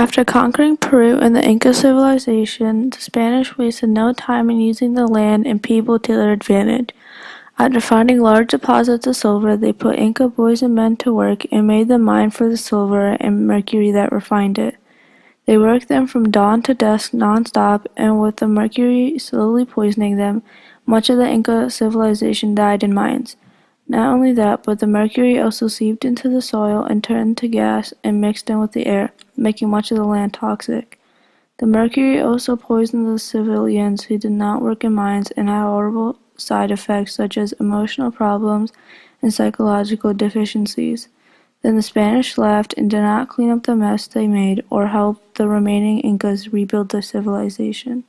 After conquering Peru and the Inca civilization, the Spanish wasted no time in using the land and people to their advantage. After finding large deposits of silver, they put Inca boys and men to work and made them mine for the silver and mercury that refined it. They worked them from dawn to dusk non-stop, and with the mercury slowly poisoning them, much of the Inca civilization died in mines. Not only that, but the mercury also seeped into the soil and turned to gas and mixed in with the air, making much of the land toxic. The mercury also poisoned the civilians who did not work in mines and had horrible side effects such as emotional problems and psychological deficiencies. Then the Spanish left and did not clean up the mess they made or help the remaining Incas rebuild their civilization.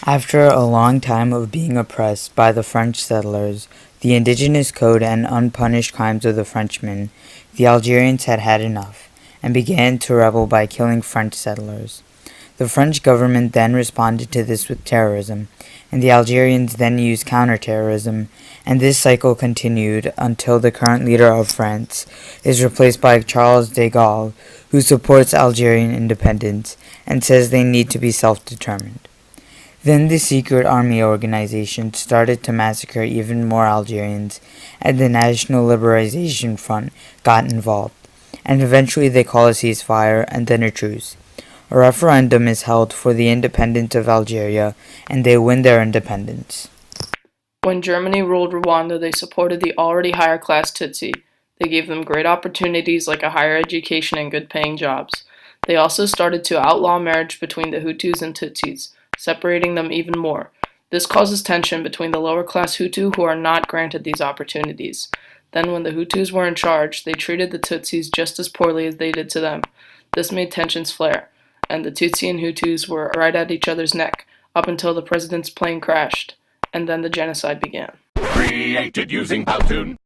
After a long time of being oppressed by the French settlers, the indigenous code and unpunished crimes of the Frenchmen, the Algerians had had enough, and began to rebel by killing French settlers. The French government then responded to this with terrorism, and the Algerians then used counterterrorism, and this cycle continued until the current leader of France is replaced by Charles de Gaulle, who supports Algerian independence and says they need to be self-determined. Then the secret army organization started to massacre even more Algerians, and the National Liberation Front got involved, and eventually they call a ceasefire and then a truce. A referendum is held for the independence of Algeria, and they win their independence. When Germany ruled Rwanda, they supported the already higher-class Tutsi. They gave them great opportunities like a higher education and good-paying jobs. They also started to outlaw marriage between the Hutus and Tutsis, separating them even more. This causes tension between the lower-class Hutu who are not granted these opportunities. Then when the Hutus were in charge, they treated the Tutsis just as poorly as they did to them. This made tensions flare, and the Tutsi and Hutus were right at each other's neck, up until the president's plane crashed, and then the genocide began. Created using Powtoon.